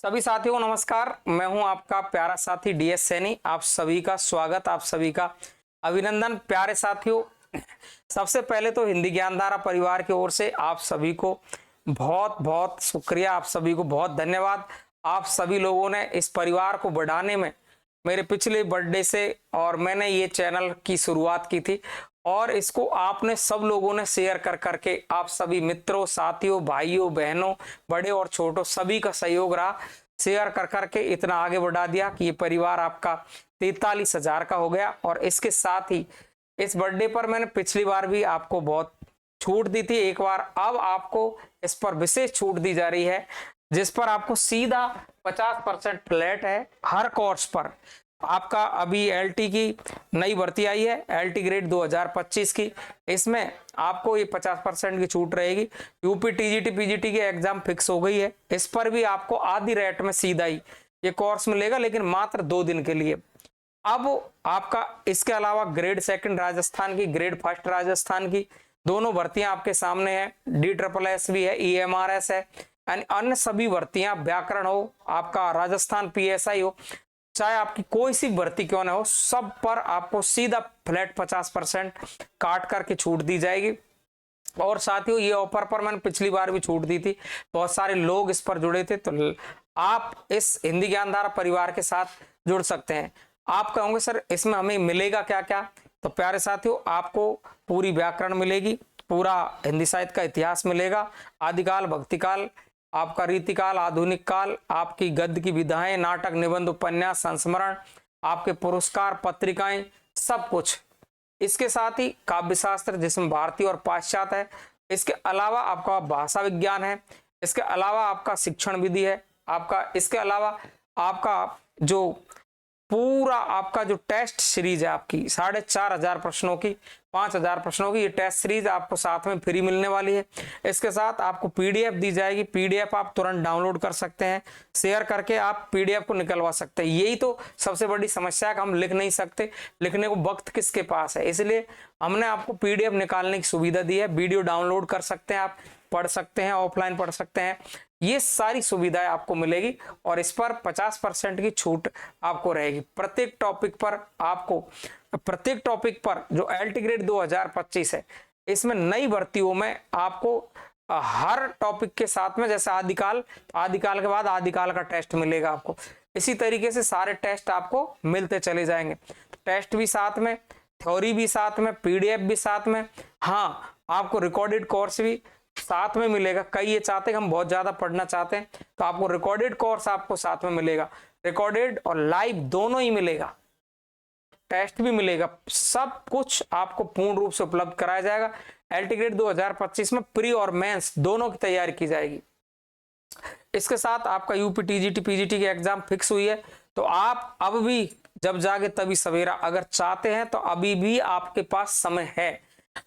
सभी साथियों को नमस्कार। मैं हूं आपका प्यारा साथी डीएस सैनी। आप सभी का स्वागत, आप सभी का अभिनंदन। प्यारे साथियों, सबसे पहले तो हिंदी ज्ञानधारा परिवार की ओर से आप सभी को बहुत बहुत शुक्रिया, आप सभी को बहुत धन्यवाद। आप सभी लोगों ने इस परिवार को बढ़ाने में मेरे पिछले बर्थडे से और मैंने ये चैनल की शुरुआत की थी और इसको आपने सब लोगों ने शेयर कर करके, आप सभी मित्रों, साथियों, भाइयों, बहनों, बड़े और छोटों, सभी का सहयोग रहा। शेयर कर करके इतना आगे बढ़ा दिया कि ये परिवार आपका 43,000 का हो गया। और इसके साथ ही इस बर्थडे पर मैंने पिछली बार भी आपको बहुत छूट दी थी, एक बार अब आपको इस पर विशेष छूट दी जा रही है, जिस पर आपको सीधा 50% फ्लैट है हर कोर्स पर। आपका अभी एलटी की नई भर्ती आई है, एलटी ग्रेड 2025 की, इसमें आपको ये 50% की छूट रहेगी। यूपी टीजीटी पीजीटी की एग्जाम फिक्स हो गई है, इस पर भी आपको आधी रेट में सीधा ही ये कोर्स मिलेगा, लेकिन मात्र 2 दिन के लिए। अब आपका इसके अलावा ग्रेड 2 राजस्थान की, ग्रेड 1 राजस्थान की दोनों भर्तियां आपके सामने है। DSSS भी है, EMRS है, अन्य सभी भर्तियां, व्याकरण हो, आपका राजस्थान PSI हो, चाहे आपकी कोई सी भर्ती क्यों ना हो, सब पर आपको सीधा फ्लैट 50% काट करके छूट दी जाएगी। और साथियों, ये ऑफर पर मैंने पिछली बार भी छूट दी थी, बहुत सारे लोग इस पर जुड़े थे, तो आप इस हिंदी ज्ञानधारा परिवार के साथ जुड़ सकते हैं। आप कहोगे सर इसमें हमें मिलेगा क्या क्या? तो प्यारे साथियों, आपको पूरी व्याकरण मिलेगी, पूरा हिंदी साहित्य का इतिहास मिलेगा, आदिकाल, भक्तिकाल, आपका रीतिकाल, आधुनिक काल, आपकी गद्य की विधाएं, नाटक, निबंध, उपन्यास, संस्मरण, आपके पुरस्कार, पत्रिकाएं, सब कुछ। इसके साथ ही काव्य शास्त्र जिसमें भारतीय और पाश्चात्य है, इसके अलावा आपका भाषा विज्ञान है, इसके अलावा आपका शिक्षण विधि है, आपका इसके अलावा आपका जो पूरा आपका जो टेस्ट सीरीज है, आपकी 4,500 प्रश्नों की, 5,000 प्रश्नों की ये टेस्ट सीरीज आपको साथ में फ्री मिलने वाली है। इसके साथ आपको पीडीएफ दी जाएगी, पीडीएफ आप तुरंत डाउनलोड कर सकते हैं, शेयर करके आप पीडीएफ को निकलवा सकते हैं। यही तो सबसे बड़ी समस्या है कि हम लिख नहीं सकते, लिखने को वक्त किसके पास है, इसलिए हमने आपको पीडीएफ निकालने की सुविधा दी है। वीडियो डाउनलोड कर सकते हैं, आप पढ़ सकते हैं, ऑफलाइन पढ़ सकते हैं, ये सारी सुविधाएं आपको मिलेगी। और इस पर 50% की छूट आपको रहेगी। प्रत्येक टॉपिक पर जो एलटी ग्रेड 2025 है, इसमें नई भर्तियों में आपको हर टॉपिक के साथ में, जैसे आदिकाल के बाद आदिकाल का टेस्ट मिलेगा आपको, इसी तरीके से सारे टेस्ट आपको मिलते चले जाएंगे। टेस्ट भी साथ में, थ्योरी भी साथ में, पीडीएफ भी साथ में, हाँ आपको रिकॉर्डेड कोर्स भी साथ में मिलेगा। कई ये चाहते हैं हम बहुत ज्यादा पढ़ना चाहते हैं, तो आपको रिकॉर्डेड कोर्स आपको साथ में मिलेगा, रिकॉर्डेड और लाइव दोनों ही मिलेगा, टेस्ट भी मिलेगा, सब कुछ आपको पूर्ण रूप से उपलब्ध कराया जाएगा। एलटी ग्रेड 2025 में प्री और मेंस दोनों की तैयारी की जाएगी। इसके साथ आपका यूपी टीजीटी पीजीटी की एग्जाम फिक्स हुई है, तो आप अब भी जब जागे तभी सवेरा अगर चाहते हैं तो अभी भी आपके पास समय है।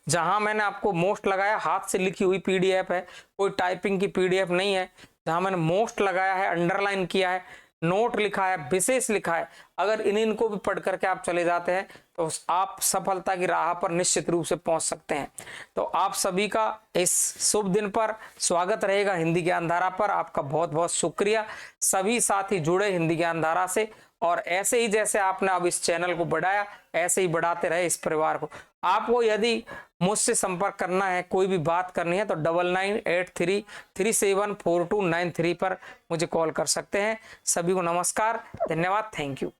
जहां मैंने आपको मोस्ट लगाया, हाथ से लिखी हुई पीडीएफ है, कोई टाइपिंग की पीडीएफ नहीं है, जहां मैंने मोस्ट लगाया है, अंडरलाइन किया है, नोट लिखा है, विशेष लिखा है, अगर इनको भी पढ़ करके आप चले जाते हैं तो आप सफलता की राह पर निश्चित रूप से पहुंच सकते हैं। तो आप सभी का इस शुभ दिन पर स्वागत रहेगा हिंदी ज्ञानधारा पर। आपका बहुत बहुत शुक्रिया। सभी साथी जुड़े हिंदी ज्ञानधारा से, और ऐसे ही जैसे आपने अब इस चैनल को बढ़ाया, ऐसे ही बढ़ाते रहे इस परिवार को। आपको यदि मुझसे संपर्क करना है, कोई भी बात करनी है, तो 9983374293 पर मुझे कॉल कर सकते हैं। सभी को नमस्कार, धन्यवाद, थैंक यू।